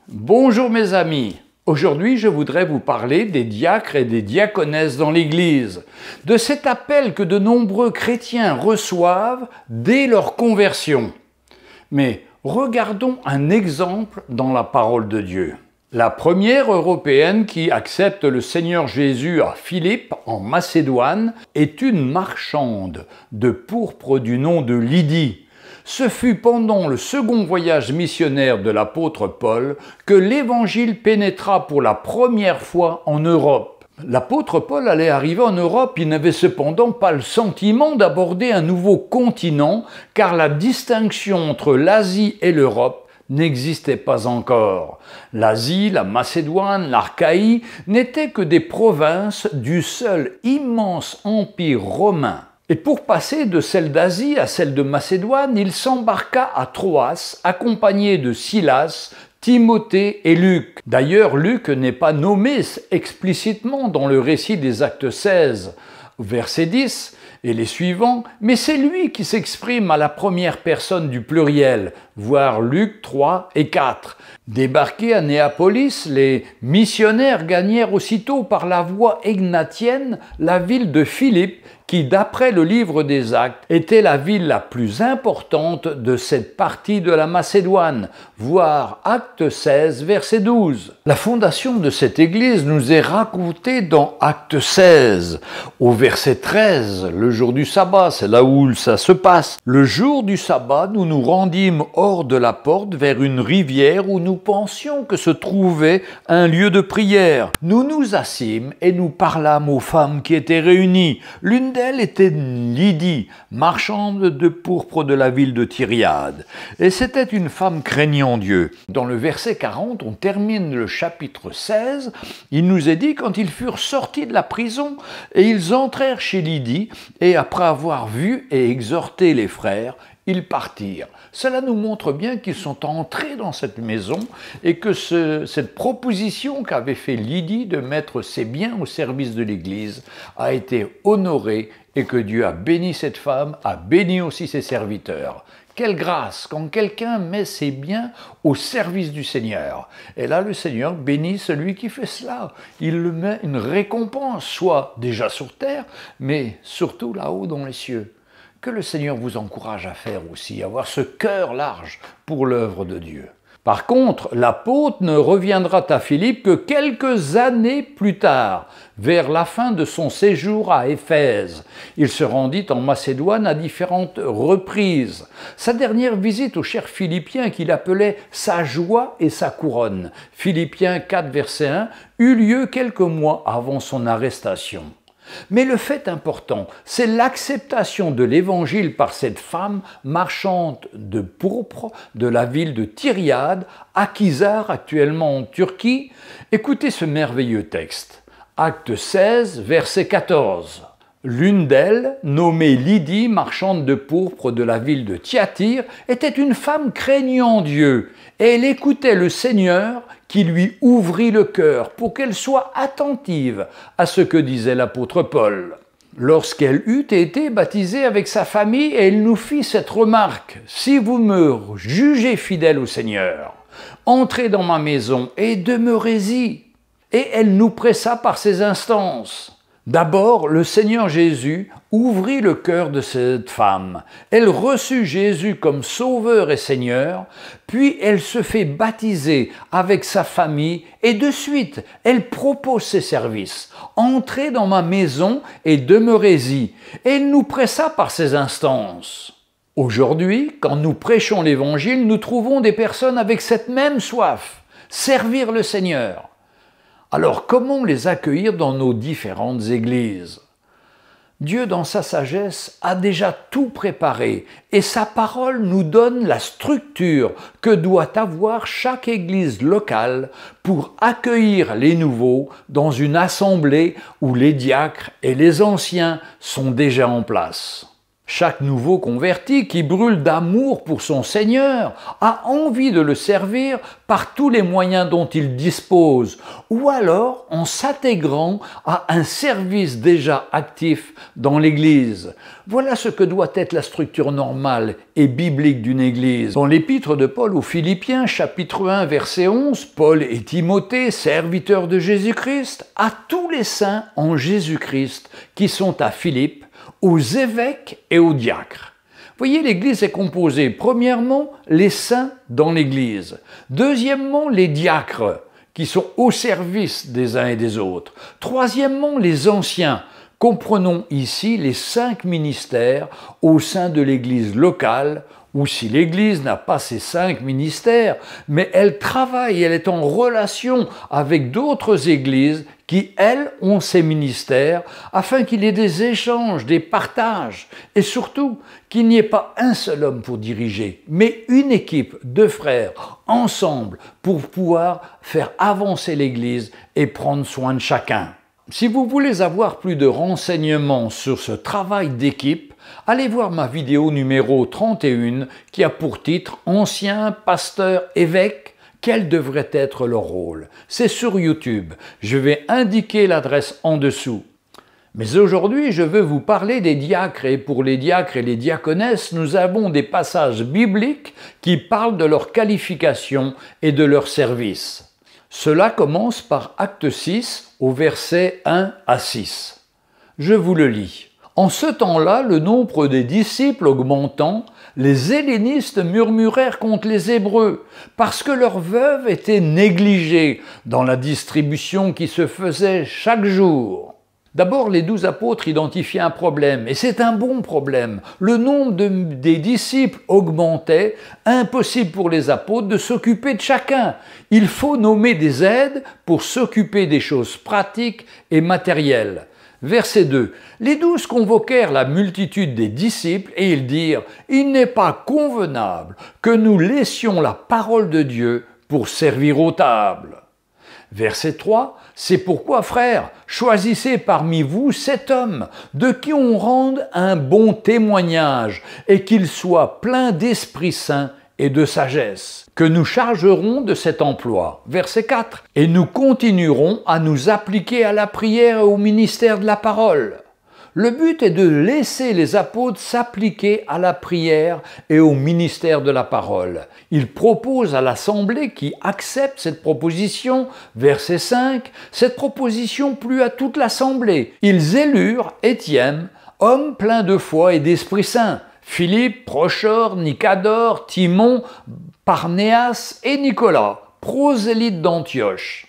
Bonjour mes amis, aujourd'hui je voudrais vous parler des diacres et des diaconesses dans l'Église, de cet appel que de nombreux chrétiens reçoivent dès leur conversion. Mais regardons un exemple dans la parole de Dieu. La première européenne qui accepte le Seigneur Jésus à Philippe, en Macédoine, est une marchande de pourpre du nom de Lydie. Ce fut pendant le second voyage missionnaire de l'apôtre Paul que l'Évangile pénétra pour la première fois en Europe. L'apôtre Paul allait arriver en Europe, il n'avait cependant pas le sentiment d'aborder un nouveau continent, car la distinction entre l'Asie et l'Europe n'existait pas encore. L'Asie, la Macédoine, l'Achaïe n'étaient que des provinces du seul immense empire romain. Et pour passer de celle d'Asie à celle de Macédoine, il s'embarqua à Troas, accompagné de Silas, Timothée et Luc. D'ailleurs, Luc n'est pas nommé explicitement dans le récit des Actes 16, verset 10, et les suivants, mais c'est lui qui s'exprime à la première personne du pluriel, voir Luc 3 et 4. Débarqués à Néapolis, les missionnaires gagnèrent aussitôt par la voie egnatienne la ville de Philippe, qui, d'après le livre des Actes, était la ville la plus importante de cette partie de la Macédoine, voir Acte 16, verset 12. La fondation de cette église nous est racontée dans Acte 16, au verset 13, le jour du sabbat, c'est là où ça se passe. Le jour du sabbat, nous nous rendîmes hors de la porte vers une rivière où nous pensions que se trouvait un lieu de prière. Nous nous assîmes et nous parlâmes aux femmes qui étaient réunies. L'une d'elles était Lydie, marchande de pourpre de la ville de Tyriade. Et c'était une femme craignant Dieu. Dans le verset 40, on termine le chapitre 16. Il nous est dit, quand ils furent sortis de la prison, et ils entrèrent chez Lydie, et après avoir vu et exhorté les frères, ils partirent. Cela nous montre bien qu'ils sont entrés dans cette maison et que cette proposition qu'avait fait Lydie de mettre ses biens au service de l'Église a été honorée et que Dieu a béni cette femme, a béni aussi ses serviteurs. Quelle grâce quand quelqu'un met ses biens au service du Seigneur. Et là, le Seigneur bénit celui qui fait cela. Il lui met une récompense, soit déjà sur terre, mais surtout là-haut dans les cieux. Que le Seigneur vous encourage à faire aussi, à avoir ce cœur large pour l'œuvre de Dieu. Par contre, l'apôtre ne reviendra à Philippe que quelques années plus tard, vers la fin de son séjour à Éphèse. Il se rendit en Macédoine à différentes reprises. Sa dernière visite au cher Philippiens, qu'il appelait sa joie et sa couronne, Philippiens 4, verset 1, eut lieu quelques mois avant son arrestation. Mais le fait important, c'est l'acceptation de l'Évangile par cette femme marchande de pourpre de la ville de Tyriade, à Kizar, actuellement en Turquie. Écoutez ce merveilleux texte. Acte 16, verset 14. L'une d'elles, nommée Lydie, marchande de pourpre de la ville de Thyatire, était une femme craignant Dieu, et elle écoutait le Seigneur qui lui ouvrit le cœur pour qu'elle soit attentive à ce que disait l'apôtre Paul. Lorsqu'elle eut été baptisée avec sa famille, elle nous fit cette remarque: « Si vous me jugez fidèle au Seigneur, entrez dans ma maison et demeurez-y. » Et elle nous pressa par ses instances. D'abord, le Seigneur Jésus ouvrit le cœur de cette femme. Elle reçut Jésus comme Sauveur et Seigneur, puis elle se fait baptiser avec sa famille et de suite, elle propose ses services. « Entrez dans ma maison et demeurez-y. » Et elle nous pressa par ses instances. Aujourd'hui, quand nous prêchons l'Évangile, nous trouvons des personnes avec cette même soif, servir le Seigneur. Alors, comment les accueillir dans nos différentes églises? Dieu, dans sa sagesse, a déjà tout préparé et sa parole nous donne la structure que doit avoir chaque église locale pour accueillir les nouveaux dans une assemblée où les diacres et les anciens sont déjà en place. Chaque nouveau converti qui brûle d'amour pour son Seigneur a envie de le servir par tous les moyens dont il dispose, ou alors en s'intégrant à un service déjà actif dans l'Église. Voilà ce que doit être la structure normale et biblique d'une Église. Dans l'épître de Paul aux Philippiens, chapitre 1, verset 11, Paul et Timothée, serviteurs de Jésus-Christ, à tous les saints en Jésus-Christ qui sont à Philippe, aux évêques et aux diacres. Voyez, l'Église est composée, premièrement, les saints dans l'Église. Deuxièmement, les diacres, qui sont au service des uns et des autres. Troisièmement, les anciens. Comprenons ici les 5 ministères au sein de l'Église locale, ou si l'Église n'a pas ces 5 ministères, mais elle travaille, elle est en relation avec d'autres églises qui, elles, ont ces ministères, afin qu'il y ait des échanges, des partages, et surtout qu'il n'y ait pas un seul homme pour diriger, mais une équipe de frères ensemble pour pouvoir faire avancer l'Église et prendre soin de chacun. Si vous voulez avoir plus de renseignements sur ce travail d'équipe, allez voir ma vidéo numéro 31 qui a pour titre « Anciens pasteurs évêques, quel devrait être leur rôle ?» C'est sur YouTube. Je vais indiquer l'adresse en dessous. Mais aujourd'hui, je veux vous parler des diacres et pour les diacres et les diaconesses, nous avons des passages bibliques qui parlent de leur qualification et de leur service. Cela commence par Acte 6 au verset 1 à 6. Je vous le lis. En ce temps-là, le nombre des disciples augmentant, les hellénistes murmurèrent contre les Hébreux, parce que leurs veuves étaient négligées dans la distribution qui se faisait chaque jour. D'abord, les 12 apôtres identifiaient un problème, et c'est un bon problème. Le nombre des disciples augmentait, impossible pour les apôtres de s'occuper de chacun. Il faut nommer des aides pour s'occuper des choses pratiques et matérielles. Verset 2. Les 12 convoquèrent la multitude des disciples et ils dirent « Il n'est pas convenable que nous laissions la parole de Dieu pour servir aux tables. » Verset 3. C'est pourquoi, frères, choisissez parmi vous 7 hommes de qui on rende un bon témoignage et qu'ils soient pleins d'Esprit Saint et de sagesse, que nous chargerons de cet emploi. Verset 4. Et nous continuerons à nous appliquer à la prière et au ministère de la parole. Le but est de laisser les apôtres s'appliquer à la prière et au ministère de la parole. Il propose à l'Assemblée qui accepte cette proposition, verset 5, cette proposition plut à toute l'Assemblée. Ils élurent Étienne, homme plein de foi et d'Esprit Saint, Philippe, Prochor, Nicadore, Timon, Parnéas et Nicolas, prosélytes d'Antioche.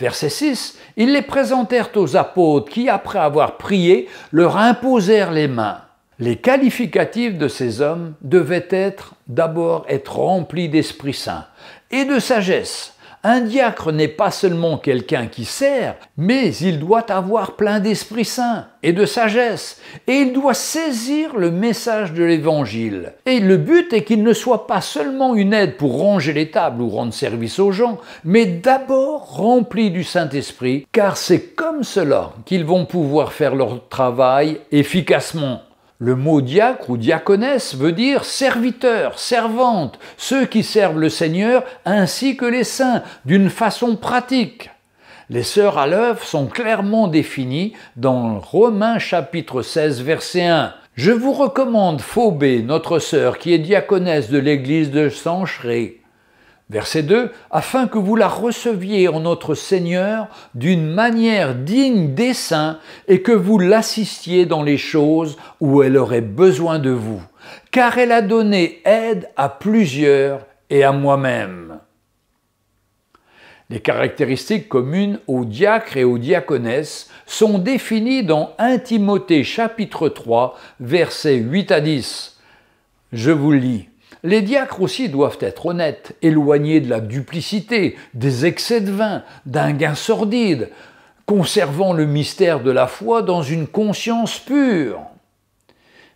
Verset 6, ils les présentèrent aux apôtres qui, après avoir prié, leur imposèrent les mains. Les qualificatifs de ces hommes devaient d'abord être remplis d'Esprit Saint et de sagesse. Un diacre n'est pas seulement quelqu'un qui sert, mais il doit avoir plein d'Esprit Saint et de sagesse, et il doit saisir le message de l'Évangile. Et le but est qu'il ne soit pas seulement une aide pour ranger les tables ou rendre service aux gens, mais d'abord rempli du Saint-Esprit, car c'est comme cela qu'ils vont pouvoir faire leur travail efficacement. Le mot diacre ou diaconesse veut dire serviteur, servante, ceux qui servent le Seigneur ainsi que les saints, d'une façon pratique. Les sœurs à l'œuvre sont clairement définies dans Romains chapitre 16 verset 1. Je vous recommande Phobé, notre sœur, qui est diaconesse de l'église de Cenchreae. Verset 2, afin que vous la receviez en notre Seigneur d'une manière digne des saints et que vous l'assistiez dans les choses où elle aurait besoin de vous, car elle a donné aide à plusieurs et à moi-même. Les caractéristiques communes aux diacres et aux diaconesses sont définies dans 1 Timothée chapitre 3, versets 8 à 10. Je vous le lis. Les diacres aussi doivent être honnêtes, éloignés de la duplicité, des excès de vin, d'un gain sordide, conservant le mystère de la foi dans une conscience pure.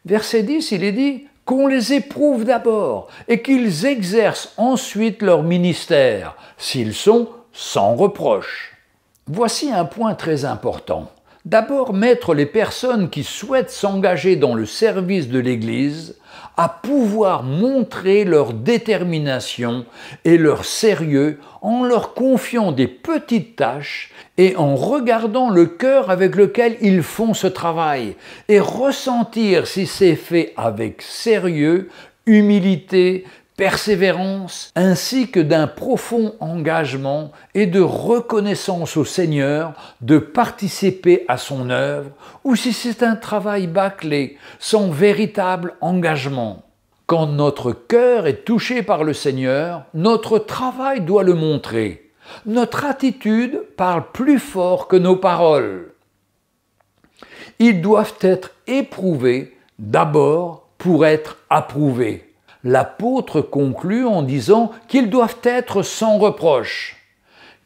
Verset 10, il est dit qu'on les éprouve d'abord et qu'ils exercent ensuite leur ministère, s'ils sont sans reproche. Voici un point très important. D'abord, mettre les personnes qui souhaitent s'engager dans le service de l'Église à pouvoir montrer leur détermination et leur sérieux en leur confiant des petites tâches et en regardant le cœur avec lequel ils font ce travail et ressentir si c'est fait avec sérieux, humilité, persévérance, ainsi que d'un profond engagement et de reconnaissance au Seigneur de participer à son œuvre, ou si c'est un travail bâclé, sans véritable engagement. Quand notre cœur est touché par le Seigneur, notre travail doit le montrer. Notre attitude parle plus fort que nos paroles. Ils doivent être éprouvés d'abord pour être approuvés. L'apôtre conclut en disant qu'ils doivent être sans reproche.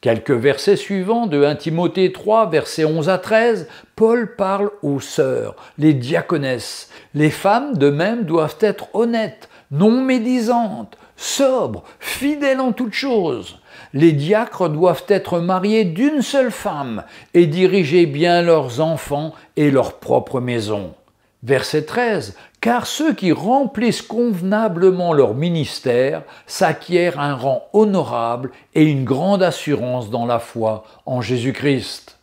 Quelques versets suivants de 1 Timothée 3, versets 11 à 13, Paul parle aux sœurs, les diaconesses. Les femmes de même doivent être honnêtes, non médisantes, sobres, fidèles en toutes choses. Les diacres doivent être mariés d'une seule femme et diriger bien leurs enfants et leur propre maison. Verset 13, « Car ceux qui remplissent convenablement leur ministère s'acquièrent un rang honorable et une grande assurance dans la foi en Jésus-Christ. »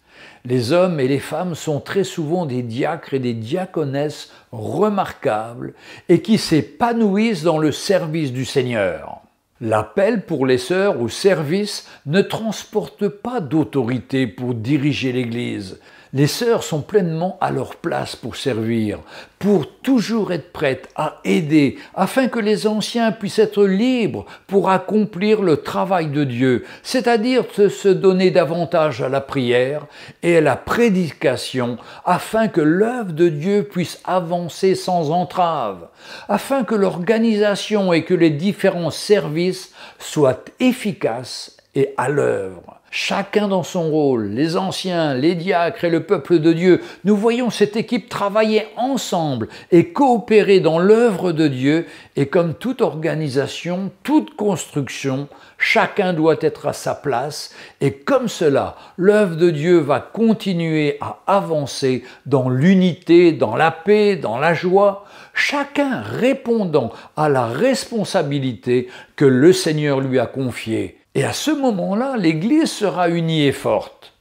Les hommes et les femmes sont très souvent des diacres et des diaconesses remarquables et qui s'épanouissent dans le service du Seigneur. L'appel pour les sœurs au service ne transporte pas d'autorité pour diriger l'Église. Les sœurs sont pleinement à leur place pour servir, pour toujours être prêtes à aider, afin que les anciens puissent être libres pour accomplir le travail de Dieu, c'est-à-dire de se donner davantage à la prière et à la prédication, afin que l'œuvre de Dieu puisse avancer sans entrave, afin que l'organisation et que les différents services soient efficaces et à l'œuvre. Chacun dans son rôle, les anciens, les diacres et le peuple de Dieu, nous voyons cette équipe travailler ensemble et coopérer dans l'œuvre de Dieu. Et comme toute organisation, toute construction, chacun doit être à sa place. Et comme cela, l'œuvre de Dieu va continuer à avancer dans l'unité, dans la paix, dans la joie, chacun répondant à la responsabilité que le Seigneur lui a confiée. Et à ce moment-là, l'Église sera unie et forte.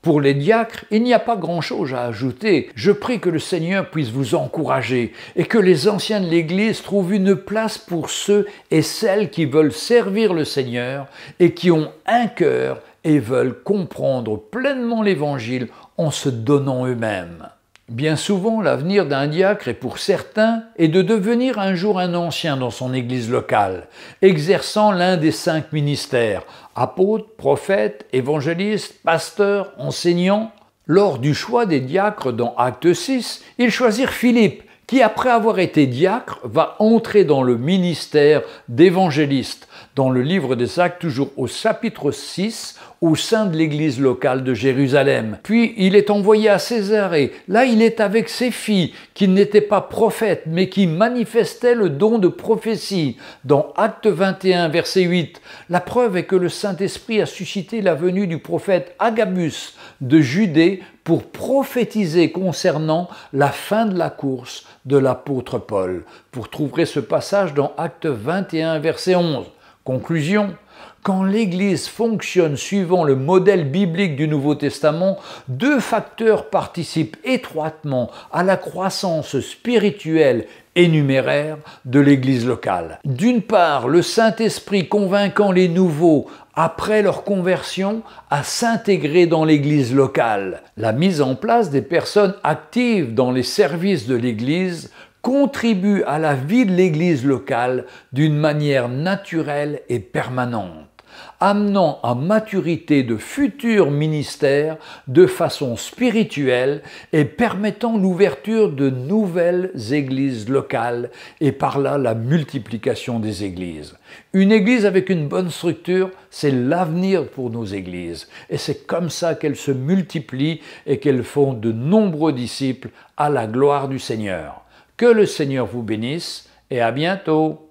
Pour les diacres, il n'y a pas grand-chose à ajouter. Je prie que le Seigneur puisse vous encourager et que les anciens de l'Église trouvent une place pour ceux et celles qui veulent servir le Seigneur et qui ont un cœur et veulent comprendre pleinement l'Évangile en se donnant eux-mêmes. Bien souvent, l'avenir d'un diacre est pour certains est de devenir un jour un ancien dans son église locale, exerçant l'un des 5 ministères, apôtres, prophètes, évangélistes, pasteurs, enseignants. Lors du choix des diacres dans Acte 6, ils choisirent Philippe, qui après avoir été diacre, va entrer dans le ministère d'évangéliste, dans le livre des Actes, toujours au chapitre 6, au sein de l'église locale de Jérusalem. Puis il est envoyé à Césarée. Là, il est avec ses filles, qui n'étaient pas prophètes, mais qui manifestaient le don de prophétie. Dans Acte 21, verset 8, la preuve est que le Saint-Esprit a suscité la venue du prophète Agabus de Judée pour prophétiser concernant la fin de la course de l'apôtre Paul. Vous trouverez ce passage dans Acte 21, verset 11. Conclusion. Quand l'Église fonctionne suivant le modèle biblique du Nouveau Testament, 2 facteurs participent étroitement à la croissance spirituelle et numéraire de l'Église locale. D'une part, le Saint-Esprit convainquant les nouveaux après leur conversion à s'intégrer dans l'Église locale. La mise en place des personnes actives dans les services de l'Église contribue à la vie de l'Église locale d'une manière naturelle et permanente, amenant à maturité de futurs ministères de façon spirituelle et permettant l'ouverture de nouvelles églises locales et par là la multiplication des églises. Une église avec une bonne structure, c'est l'avenir pour nos églises. Et c'est comme ça qu'elles se multiplient et qu'elles font de nombreux disciples à la gloire du Seigneur. Que le Seigneur vous bénisse et à bientôt.